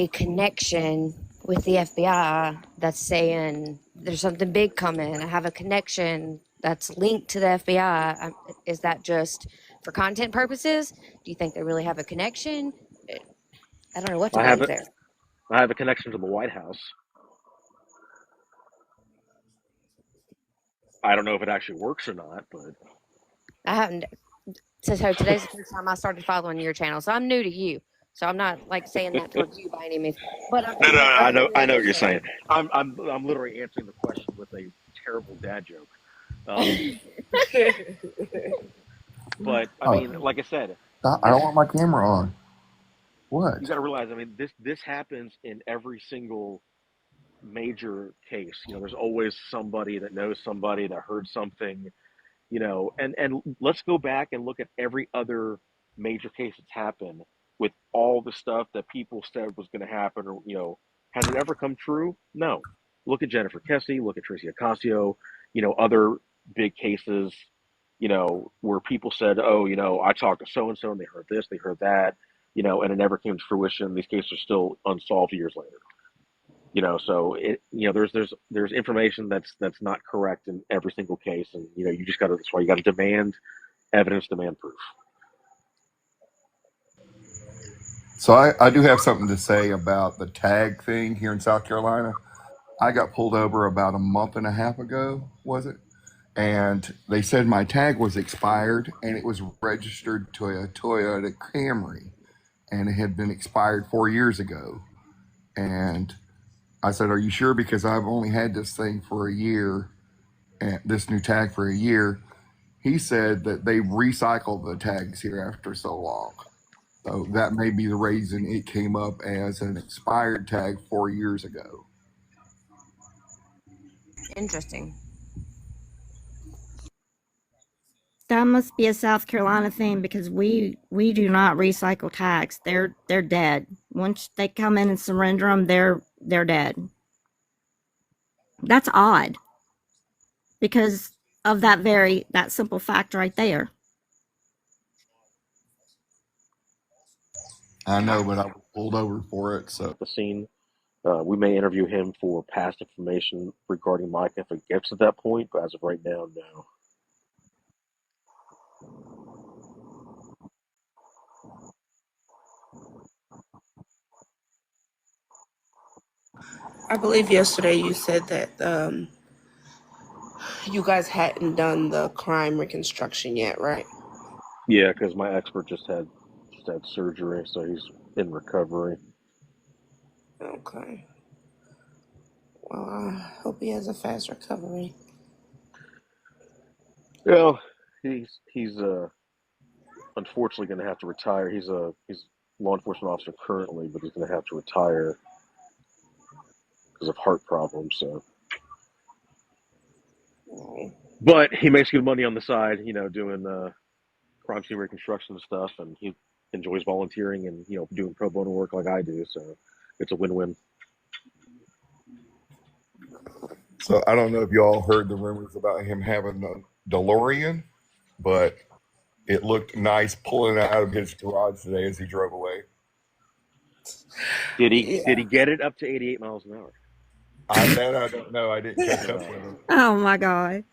connection with the FBI that's saying there's something big coming. I have a connection that's linked to the FBI. Is that just for content purposes? Do you think they really have a connection? I don't know what to I have believe it. there. I have a connection to the White House. I don't know if it actually works or not, but I haven't. So today's the first time I started following your channel, so I'm new to you. So I'm not like saying that towards you by any means, but no, no, no, I I know, fully I know what you're saying. understand. I'm literally answering the question with a terrible dad joke. Um, but I mean, Oh, like I said, I this don't want my camera on. you What? got to realize. I mean, this happens in every single major case. There's always somebody that knows somebody that heard something. And let's go back and look at every other major case that's happened with all the stuff that people said was going to happen, or has it ever come true? No. Look at Jennifer Kesse, look at Tracy Ocasio, other big cases, where people said, oh, I talked to so and so and they heard this, they heard that, and it never came to fruition. These cases are still unsolved years later. So there's information that's not correct in every single case, and you just got to, that's why you got to demand evidence, demand proof. So I do have something to say about the tag thing here in South Carolina. I got pulled over about a month and a half ago, was it? And they said my tag was expired and it was registered to a Toyota Camry and it had been expired 4 years ago. And I said, "Are you sure? Because I've only had this thing for a year, and this new tag for a year." He said that they recycle the tags here after so long. So that may be the reason it came up as an expired tag 4 years ago. Interesting. That must be a South Carolina thing because we do not recycle tags. They're dead. Once they come in and surrender them, they're dead. That's odd because of that simple fact right there. I know, but I was pulled over for it. So The scene. We may interview him for past information regarding Micah if it gets to that point, but as of right now, no. I believe yesterday you said that you guys hadn't done the crime reconstruction yet, right? Yeah, because my expert just had surgery, so he's in recovery. Okay. Well, I hope he has a fast recovery. Well, he's unfortunately going to have to retire. He's a law enforcement officer currently, but he's going to have to retire because of heart problems. So, Oh, but he makes good money on the side, doing crime scene reconstruction and stuff, and he enjoys volunteering and doing pro bono work like I do. So, it's a win-win. so I don't know if y'all heard the rumors about him having a DeLorean, but it looked nice pulling it out of his garage today as he drove away. Did he yeah. get it up to 88 miles an hour? That I don't know. I didn't catch up with him. Oh my god.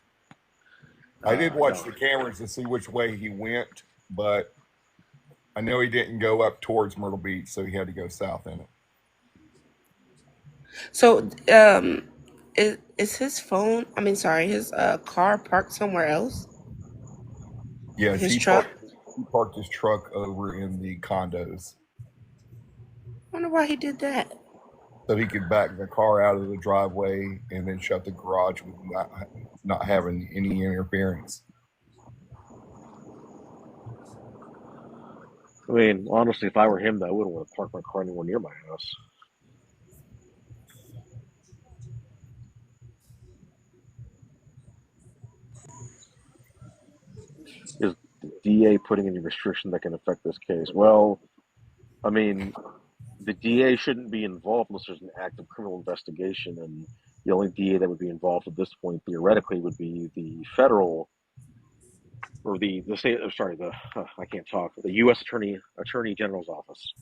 I did watch No. the cameras to see which way he went, but I know he didn't go up towards Myrtle Beach, so he had to go south in it. So, is his phone? I mean, sorry, his car parked somewhere else? Yes, His truck. he parked his truck over in the condos I wonder why he did that. so he could back the car out of the driveway and then shut the garage with not having any interference. I mean, honestly, if I were him, though, I wouldn't want to park my car anywhere near my house. Is the DA putting any restriction that can affect this case? Well, I mean, the DA shouldn't be involved unless there's an active criminal investigation, and the only DA that would be involved at this point, theoretically, would be the federal or the state. Sorry, the I can't talk. The U.S. Attorney General's office.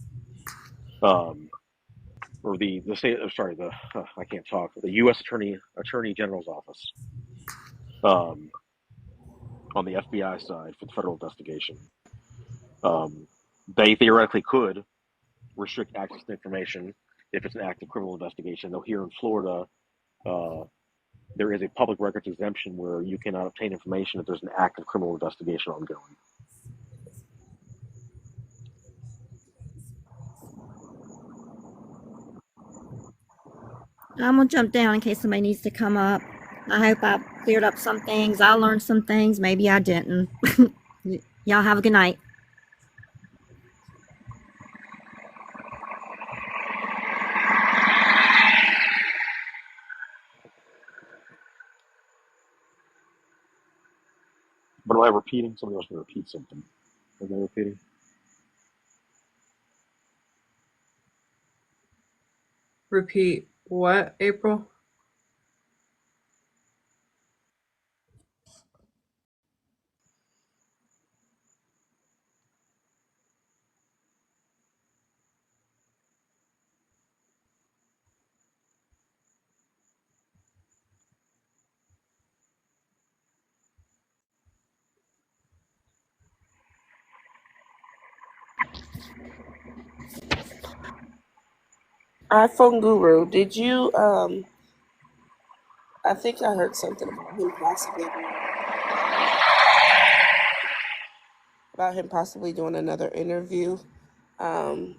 Um, or the state. Sorry, the I can't talk. The U.S. Attorney General's office, um, on the FBI side for the federal investigation. Um, they theoretically could restrict access to information if it's an active criminal investigation. Though here in Florida, uh, there is a public records exemption where you cannot obtain information if there's an active criminal investigation ongoing. I'm gonna jump down in case somebody needs to come up. I hope I cleared up some things. I learned some things. Maybe I didn't. Y'all have a good night. But am I repeating? Somebody else can repeat something. Am I repeating? Repeat what, April? iPhone Guru, did you I think I heard something about him possibly doing another interview.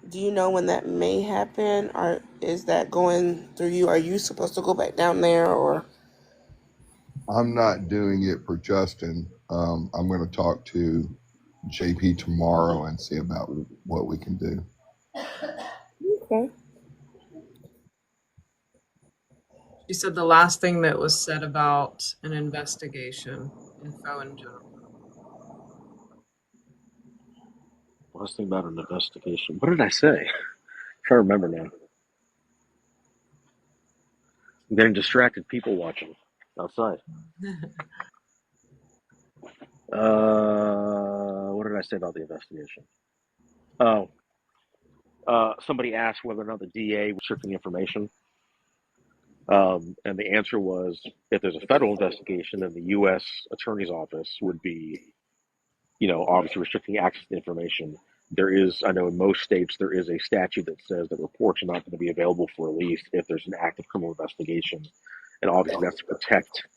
Do you know when that may happen, or is that going through you? Are you supposed to go back down there, or? I'm not doing it for Justin. I'm going to talk to JP tomorrow and see about what we can do. Okay. She said the last thing that was said about an investigation, info in general. Last thing about an investigation. What did I say? I'm trying to remember now. I'm getting distracted people watching outside. What did I say about the investigation? Oh, somebody asked whether or not the DA was restricting information. And the answer was, if there's a federal investigation, then the U.S. Attorney's Office would be, obviously restricting access to information. There is, I know in most states, there is a statute that says that reports are not going to be available for release if there's an active criminal investigation. And obviously that's to protect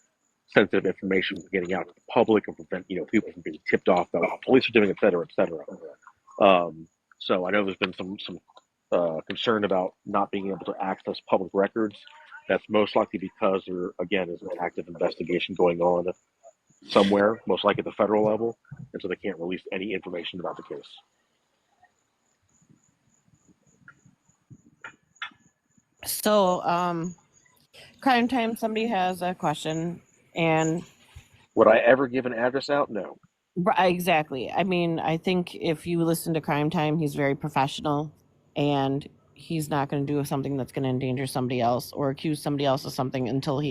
sensitive information from getting out to the public and prevent, people from being tipped off about what the police are doing, et cetera, et cetera. So I know there's been some concern about not being able to access public records. That's most likely because there, again, is an active investigation going on somewhere, most likely at the federal level, and so they can't release any information about the case. So, Crime Time, somebody has a question, and Would I ever give an address out? No. exactly. I mean, I think if you listen to Crime Time, he's very professional, and he's not going to do something that's going to endanger somebody else or accuse somebody else of something until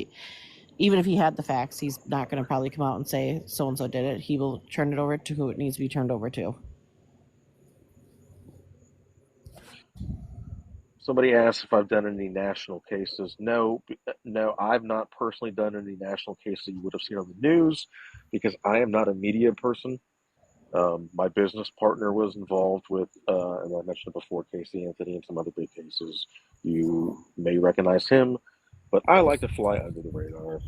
even if he had the facts, he's not going to probably come out and say so and so did it. He will turn it over to who it needs to be turned over to. Somebody asked if I've done any national cases. No, I've not personally done any national cases you would have seen on the news because I am not a media person. My business partner was involved with, and I mentioned it before, Casey Anthony and some other big cases. You may recognize him, but I like to fly under the radar.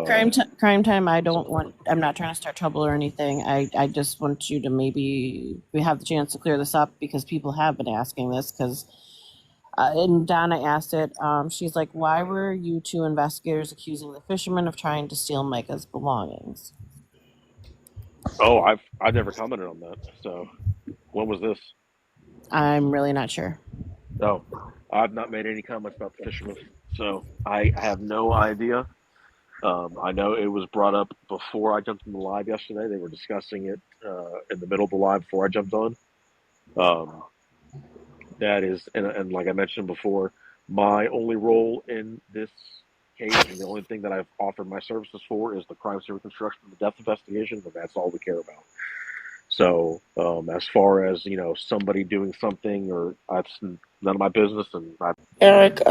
Crime Time. I'm not trying to start trouble or anything. I just want you to maybe we have the chance to clear this up because people have been asking this because. And Donna asked it. She's like, "Why were you two investigators accusing the fisherman of trying to steal Micah's belongings?" Oh, I've never commented on that. So, when was this? I'm really not sure. No, I've not made any comments about the fisherman. So I have no idea. I know it was brought up before I jumped in the live yesterday. They were discussing it in the middle of the live before I jumped on. Um, that is, and like I mentioned before, my only role in this case and the only thing that I've offered my services for is the crime scene reconstruction and the death investigation, and that's all we care about. So as far as somebody doing something, or none of my business. And Eric,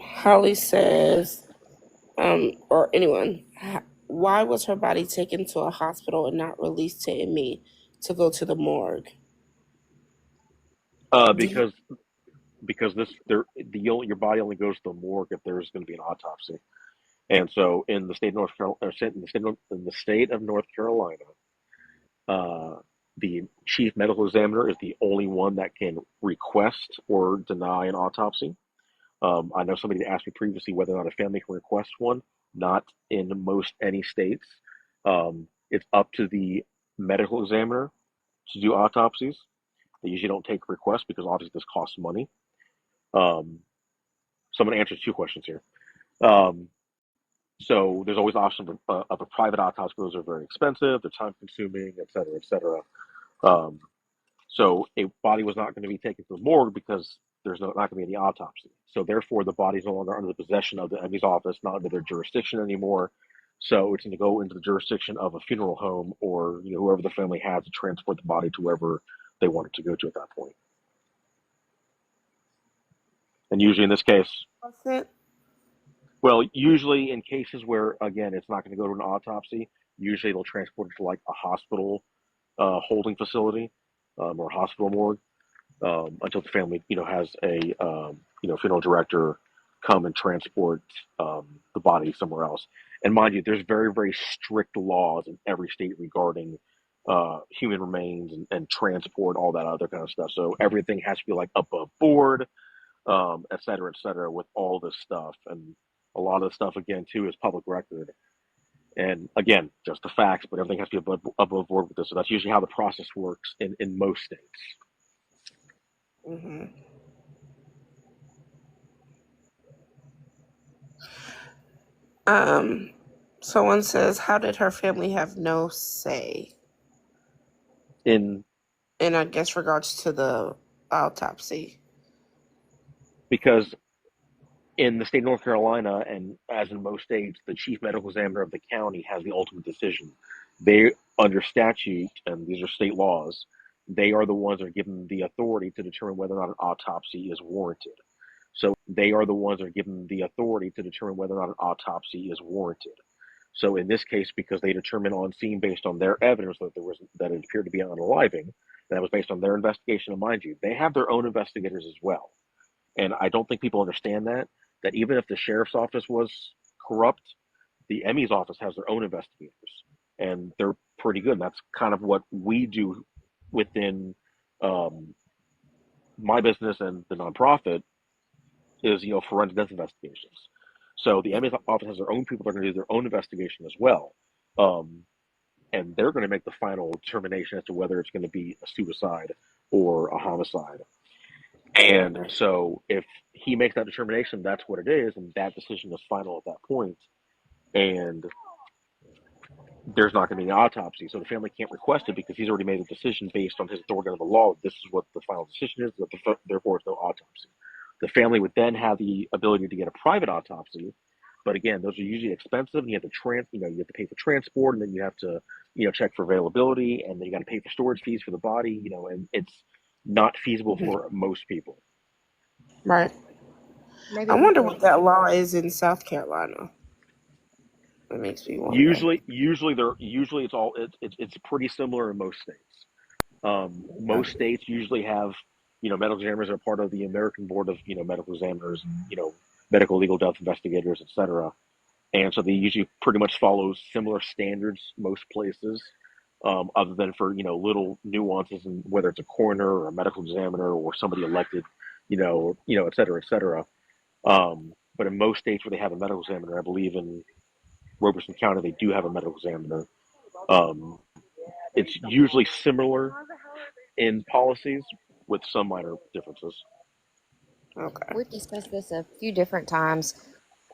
Holly says, or anyone, why was her body taken to a hospital and not released to me to go to the morgue? Do you, because your body only goes to the morgue if there's going to be an autopsy. And so in the state of North Carolina, in the state of North Carolina, uh, the chief medical examiner is the only one that can request or deny an autopsy. I know somebody asked me previously whether or not a family can request one. Not in most any states. It's up to the medical examiner to do autopsies. They usually don't take requests because obviously this costs money. Um, so I'm going to answer two questions here. Um, so there's always the option of a private autopsy. Those are very expensive, they're time consuming, et cetera, et cetera. Um, so a body was not going to be taken to the morgue because there's not going to be any autopsy. So therefore, the body is no longer under the possession of the ME's office, not under their jurisdiction anymore. So it's going to go into the jurisdiction of a funeral home or whoever the family has to transport the body to wherever they want it to go to at that point. And usually in this case, well, usually in cases where again it's not going to go to an autopsy, usually they'll transport it to like a hospital holding facility or hospital morgue until the family, has a funeral director come and transport the body somewhere else. And mind you, there's very, very strict laws in every state regarding human remains and transport, all that other kind of stuff. So everything has to be like above board, et cetera, with all this stuff. And a lot of the stuff, again, too, is public record. And again, just the facts, but everything has to be above board with this. So that's usually how the process works in most states. hmm um, someone says, how did her family have no say In in, I guess, regards to the autopsy? Because in the state of North Carolina, and as in most states, the chief medical examiner of the county has the ultimate decision. They, under statute, and these are state laws, they are the ones that are given the authority to determine whether or not an autopsy is warranted. So they are the ones that are given the authority to determine whether or not an autopsy is warranted. So in this case, because they determined on scene based on their evidence that it appeared to be unaliving, that was based on their investigation. And mind you, they have their own investigators as well. And I don't think people understand that even if the sheriff's office was corrupt, the ME's office has their own investigators, and they're pretty good. And that's kind of what we do within um, my business and the nonprofit is forensic death investigations. So the ME's office has their own people that are going to do their own investigation as well, um, and they're going to make the final determination as to whether it's going to be a suicide or a homicide. And so if he makes that determination, that's what it is, and that decision is final at that point, and there's not going to be an autopsy. So the family can't request it because he's already made a decision based on his authority of the law. This is what the final decision is, therefore it's no autopsy. The family would then have the ability to get a private autopsy, but again, those are usually expensive, and you have to you have to pay for transport, and then you have to check for availability, and then you got to pay for storage fees for the body, and it's not feasible for most people. Right. Maybe I we wonder could. what that law is in South Carolina. It makes me wonder. Usually it's pretty similar in most states. Most states usually have medical examiners are part of the American Board of medical examiners and medical legal death investigators, etc. And so they usually pretty much follow similar standards most places, other than for little nuances and whether it's a coroner or a medical examiner or somebody elected, et cetera, et cetera. But in most states where they have a medical examiner, I believe in Robeson County, they do have a medical examiner. Um, it's usually similar in policies with some minor differences. Okay. We've discussed this a few different times.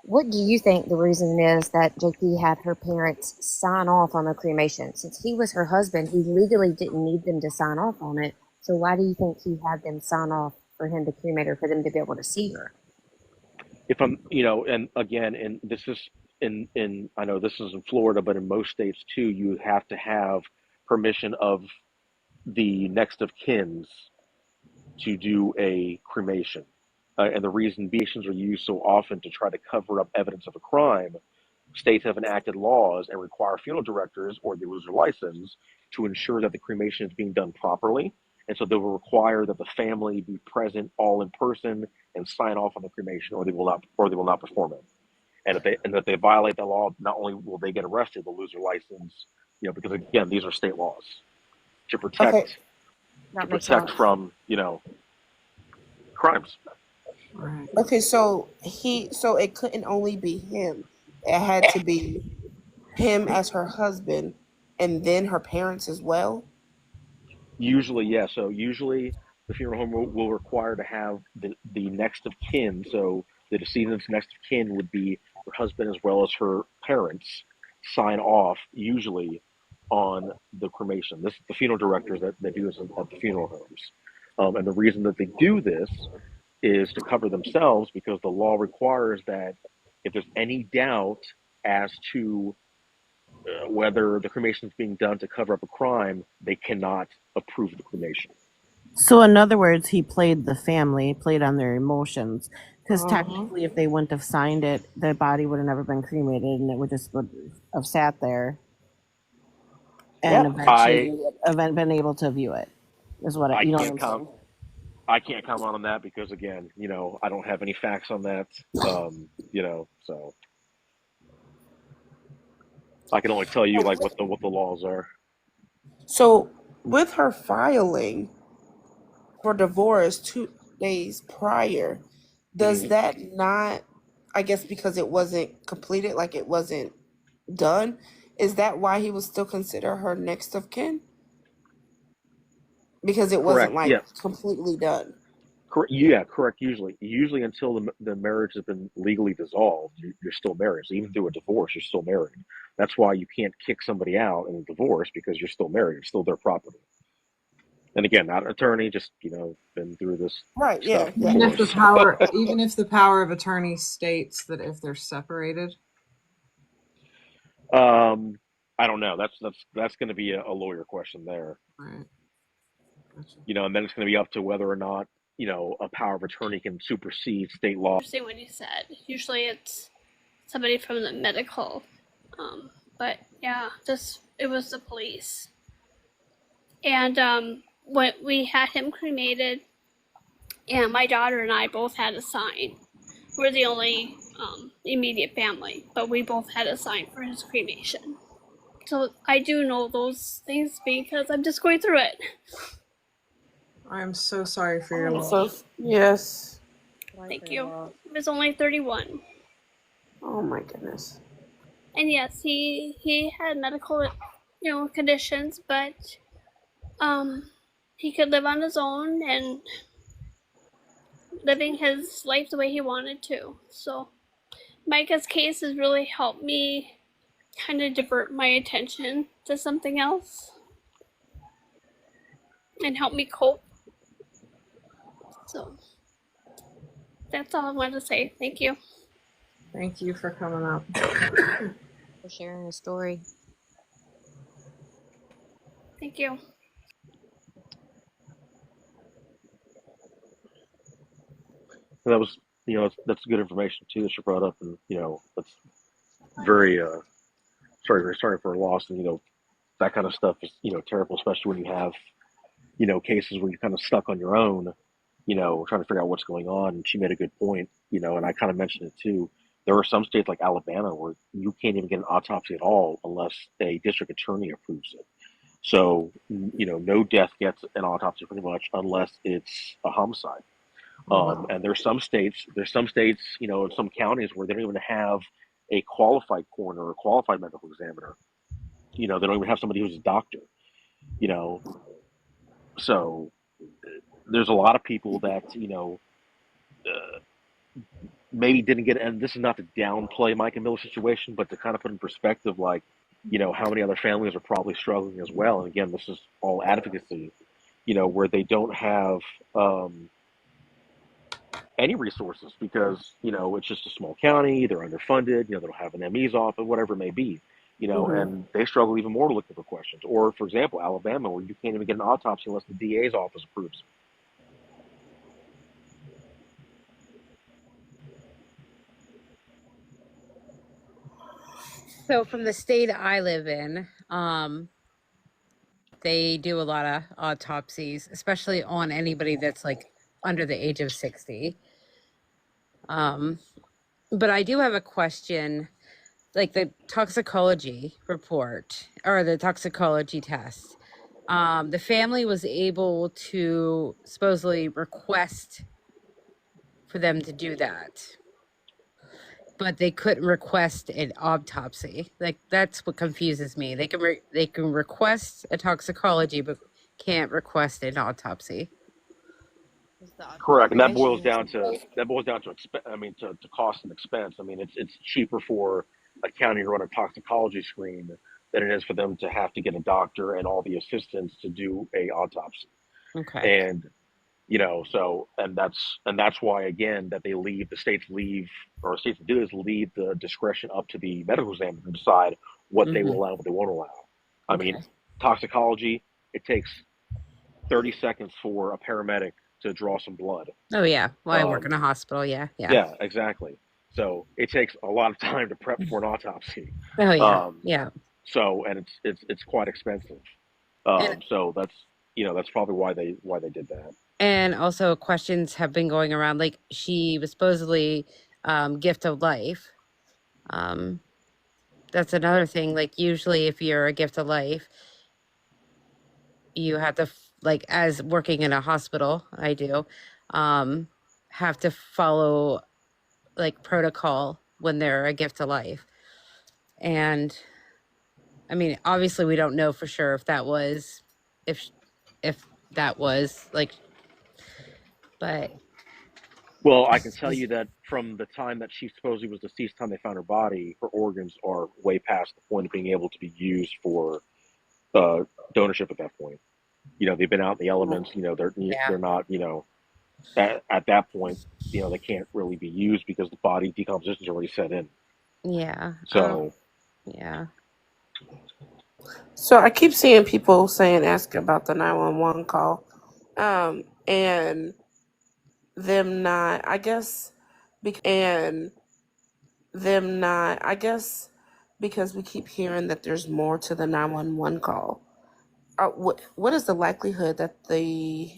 What do you think the reason is that JP had her parents sign off on the cremation? Since he was her husband, he legally didn't need them to sign off on it. So why do you think he had them sign off for him to cremate her, for them to be able to see her? If I'm, and again, and this is in I know this is in Florida, but in most states too, you have to have permission of the next of kins to do a cremation. and the reason are used so often to try to cover up evidence of a crime, states have enacted laws and require funeral directors or they lose their license to ensure that the cremation is being done properly. And so they will require that the family be present all in person and sign off on the cremation, or they will not perform it. And if they violate the law, not only will they get arrested, they'll lose their license. Because again, these are state laws to Okay. protect That makes sense. from crimes. Right. Okay, so it couldn't only be him. It had to be him as her husband and then her parents as well. Usually, yeah. So usually, the funeral home will require to have the next of kin. So the decedent's next of kin would be her husband as well as her parents sign off usually on the cremation. This is the funeral directors that do this at the funeral homes. And the reason that they do this is to cover themselves because the law requires that if there's any doubt as to whether the cremation is being done to cover up a crime, they cannot approve the cremation. So, in other words, he played the family, played on their emotions. Because Uh-huh. technically, if they wouldn't have signed it, the body would have never been cremated, and it would have sat there, and Yep. eventually they would have been able to view it. Is what I you know what can't I'm com- saying? I can't comment on that because again, I don't have any facts on that. So I can only tell you like what the laws are. So with her filing for divorce 2 days prior, does Mhm. that not, I guess because it wasn't completed, like it wasn't done, is that why he would still consider her next of kin? Because it wasn't Correct. like Yeah. completely done. Correct. Yeah. Correct. Usually until the marriage has been legally dissolved, you're still married. So even through a divorce, you're still married. That's why you can't kick somebody out in a divorce because you're still married. You're still their property. And again, not an attorney, just been through this Right, stuff yeah, yeah. before. Even if the power of attorney states that if they're separated. I don't know. That's going to be a lawyer question there. Right. Gotcha. And then it's going to be up to whether or not a power of attorney can supersede state law. Interesting what you said. Usually it's somebody from the medical. But yeah, it was the police. And when we had him cremated, and my daughter and I both had a sign. We're the only immediate family, but we both had a sign for his cremation. So I do know those things because I'm just going through it. I'm so sorry for your loss. So yes. Thank you. He was only 31. Oh my goodness. And yes, he had medical, conditions, but he could live on his own and living his life the way he wanted to. So Micah's case has really helped me kind of divert my attention to something else and help me cope. So that's all I wanted to say. Thank you. Thank you for coming up. For sharing a story. Thank you. And that was, that's good information too that you brought up, and that's very sorry for a loss, and that kind of stuff is terrible, especially when you have cases where you're kind of stuck on your own, trying to figure out what's going on. And she made a good point, and I kind of mentioned it too. There are some states like Alabama where you can't even get an autopsy at all unless a district attorney approves it. So, no death gets an autopsy pretty much unless it's a homicide. Wow. And there's some states, in some counties where they don't even have a qualified coroner or a qualified medical examiner. They don't even have somebody who's a doctor. You know, so there's a lot of people that uh, maybe didn't get. And this is not to downplay Mike and Miller's situation, but to kind of put in perspective, like how many other families are probably struggling as well. And again, this is all advocacy. Where they don't have any resources because it's just a small county, they're underfunded, they don't have an ME's office, whatever it may be, Mm-hmm. and they struggle even more looking for questions. Or, for example, Alabama, where you can't even get an autopsy unless the DA's office approves. So from the state I live in, they do a lot of autopsies, especially on anybody that's like under the age of 60. Um, but I do have a question, like the toxicology report or the toxicology test. The family was able to supposedly request for them to do that, but they couldn't request an autopsy. Like that's what confuses me. They can request a toxicology, but can't request an autopsy. Correct, and that boils down to to cost and expense. I mean, it's cheaper for a county to run a toxicology screen than it is for them to have to get a doctor and all the assistants to do a autopsy. Okay. And so and that's why again that they leave the states leave or states do is leave the discretion up to the medical examiner to decide what they will Mm-hmm. allow, what they won't allow. I mean, Okay. toxicology, it takes 30 seconds for a paramedic to draw some blood. Oh yeah. Well, I work in Um, a hospital. Yeah. Yeah. yeah, exactly. So it takes a lot of time to prep for an autopsy. Oh yeah. Um, Yeah. so and it's quite expensive. And So that's probably why they did that. and also questions have been going around. Like she was supposedly gift of life. Um, that's another thing. Like usually, if you're a gift of life, you have to like as working in a hospital, I do, um, have to follow like protocol when they're a gift of life. And I mean, obviously, we don't know for sure if that was if if that was like, but Well, I can tell you that from the time that she supposedly was deceased, time they found her body, her organs are way past the point of being able to be used for uh, donorship at that point. They've been out in the elements. They're yeah, they're not. At that point, they can't really be used because the body decomposition is already set in. yeah, So, yeah. So I keep seeing people saying, ask about the 911 call, and them not, I guess, and them not, I guess, because we keep hearing that there's more to the 911 call. What is the likelihood that the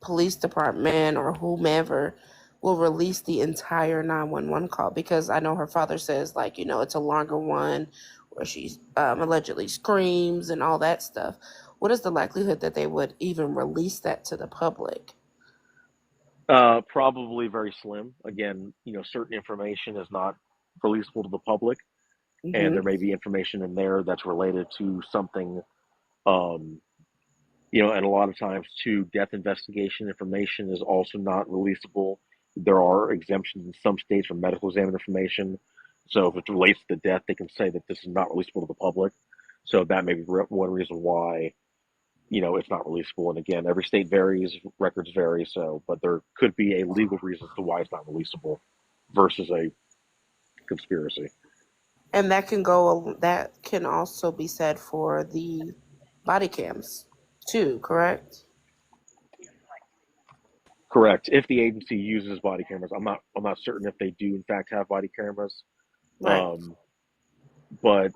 police department or whomever will release the entire 911 call? Because I know her father says, like, it's a longer one where she allegedly screams and all that stuff. What is the likelihood that they would even release that to the public? probably very slim. Again, certain information is not releasable to the public, and Hmm. there may be information in there that's related to something. Um, and a lot of times too, death investigation information is also not releasable. There are exemptions in some states for medical exam information. So if it relates to the death, they can say that this is not releasable to the public. So that may be one reason why it's not releasable. And again, every state varies, records vary. So, but there could be a legal reason as to why it's not releasable versus a conspiracy. And that can also be said for the body cams too, correct? Correct. If the agency uses body cameras, I'm not certain if they do in fact have body cameras. Right. Um, but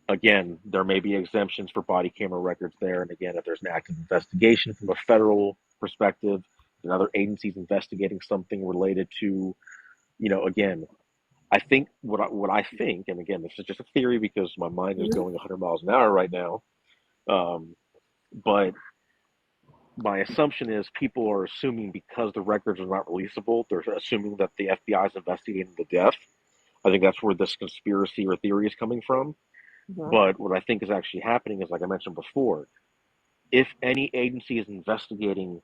again, there may be exemptions for body camera records there. And again, if there's an active investigation from a federal perspective, and other agencies investigating something related to, again, I think what I think, and again, this is just a theory because my mind is Mhm. going 100 miles an hour right now. Um, but my assumption is people are assuming because the records are not releasable, they're assuming that the FBI is investigating the death. I think that's where this conspiracy or theory is coming from. Mhm. But what I think is actually happening is, like I mentioned before, if any agency is investigating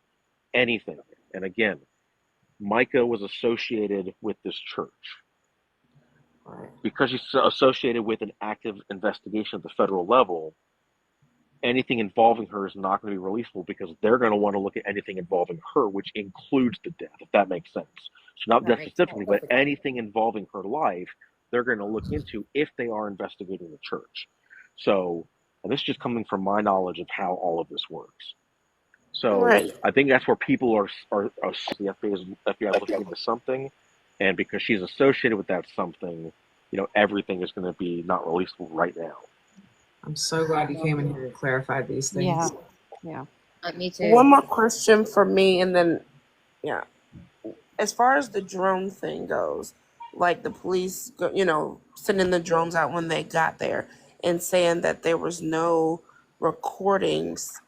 anything, and again, Micah was associated with this church Right. because she's associated with an active investigation at the federal level. Anything involving her is not going to be releasable because they're going to want to look at anything involving her, which includes the death, if that makes sense. So not That death makes specifically, but perfect sense. anything involving her life, they're going to look into if they are investigating the church. So, and this is just coming from my knowledge of how all of this works. So Right. I think that's where people are the FBI is looking into something, and because she's associated with that something, everything is going to be not releasable right now. I'm so glad you came in here and clarified these things. Yeah. Me too. One more question for me, and then, yeah. As far as the drone thing goes, like the police, sending the drones out when they got there and saying that there was no recordings,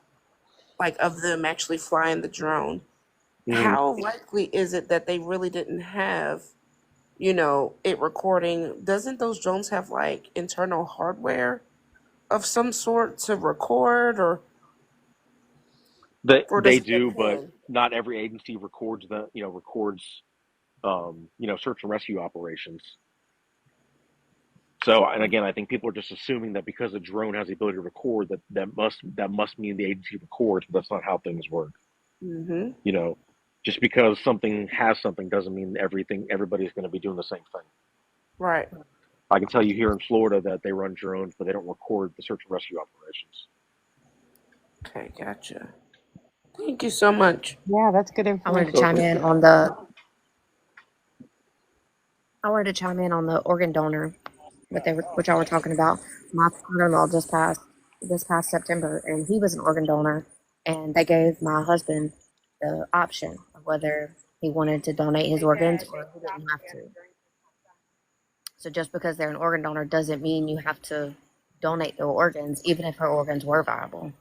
like of them actually flying the drone. How likely is it that they really didn't have, it recording? Doesn't those drones have like internal hardware of some sort to record, or does They it do, but depend? not every agency records search and rescue operations. So, and again, I think people are just assuming that because a drone has the ability to record, that must mean the agency records, but that's not how things work. Mm-hmm. Just because something has something doesn't mean everybody's going to be doing the same thing. Right. I can tell you here in Florida that they run drones, but they don't record the search and rescue operations. Okay, gotcha. Thank you so much. Yeah, that's good I wanted to information. chime in on the. I wanted to chime in on the organ donor, which y'all were talking about. My father-in-law just passed this past September, and he was an organ donor, and they gave my husband the option of whether he wanted to donate his organs or he didn't have to. So just because they're an organ donor doesn't mean you have to donate their organs, even if her organs were viable.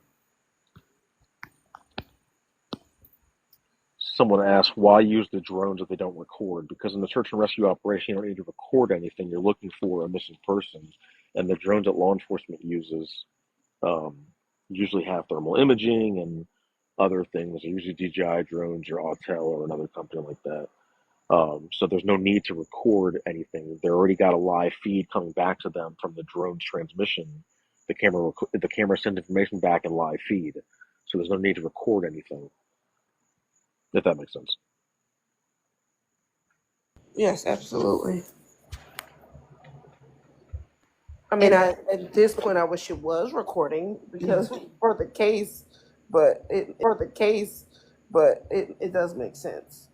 Someone asked, why use the drones if they don't record? Because in the search and rescue operation, you don't need to record anything. You're looking for a missing person. And the drones that law enforcement uses um, usually have thermal imaging and other things. They're usually DJI drones or Autel or another company like that. So there's no need to record anything. They already got a live feed coming back to them from the drone's transmission. The camera sends information back in live feed. So there's no need to record anything, if that makes sense. Yes, absolutely. I mean, at this point, I wish it was recording because for the case, but it does make sense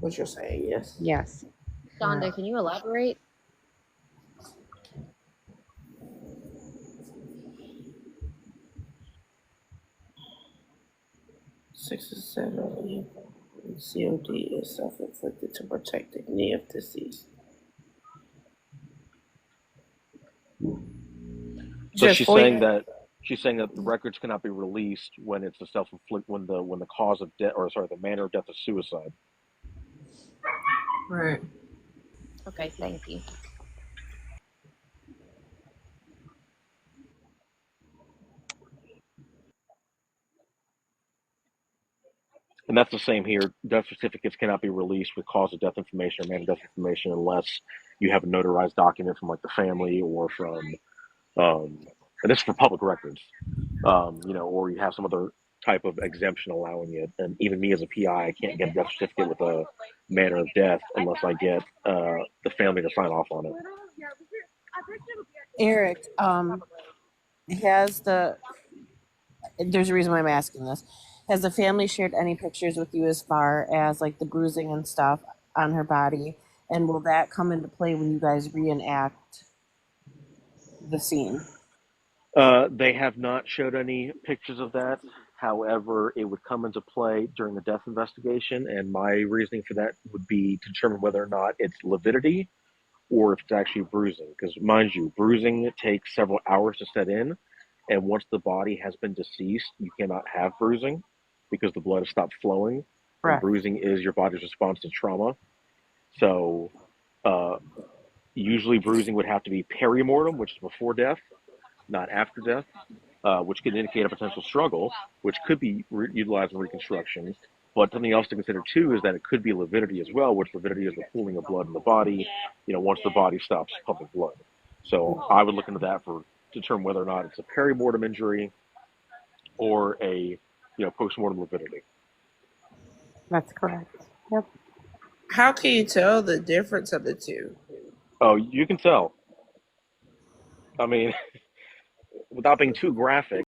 what you're saying. Yes. Yes. Shonda, can you elaborate? Six is seven. COD is self-inflicted to protect the knee of deceased. So she's saying that the records cannot be released when it's a self-inflict when the cause of death, or sorry, the manner of death is suicide. Right. Okay, thank you. And that's the same here. Death certificates cannot be released with cause of death information or manner of death information unless you have a notarized document from like the family or from, and this is for public records, or you have some other type of exemption allowing it. And even me as a PI, I can't get a death certificate with a manner of death unless I get the family to sign off on it. Eric, there's a reason why I'm asking this. Has the family shared any pictures with you as far as like the bruising and stuff on her body? And will that come into play when you guys reenact the scene? They have not showed any pictures of that. However, it would come into play during the death investigation, and my reasoning for that would be to determine whether or not it's lividity or if it's actually bruising. Because, mind you, bruising takes several hours to set in, and once the body has been deceased, you cannot have bruising because the blood has stopped flowing, and Correct. bruising is your body's response to trauma. So, uh, usually bruising would have to be perimortem, which is before death, not after death, which could indicate a potential struggle, which could be utilized in reconstruction. But something else to consider too is that it could be lividity as well, which lividity is the pooling of blood in the body, once the body stops pumping blood. So I would look into that to determine whether or not it's a perimortem injury or a, postmortem lividity. That's correct. Yep. How can you tell the difference of the two? Oh, you can tell. I mean, without being too graphic,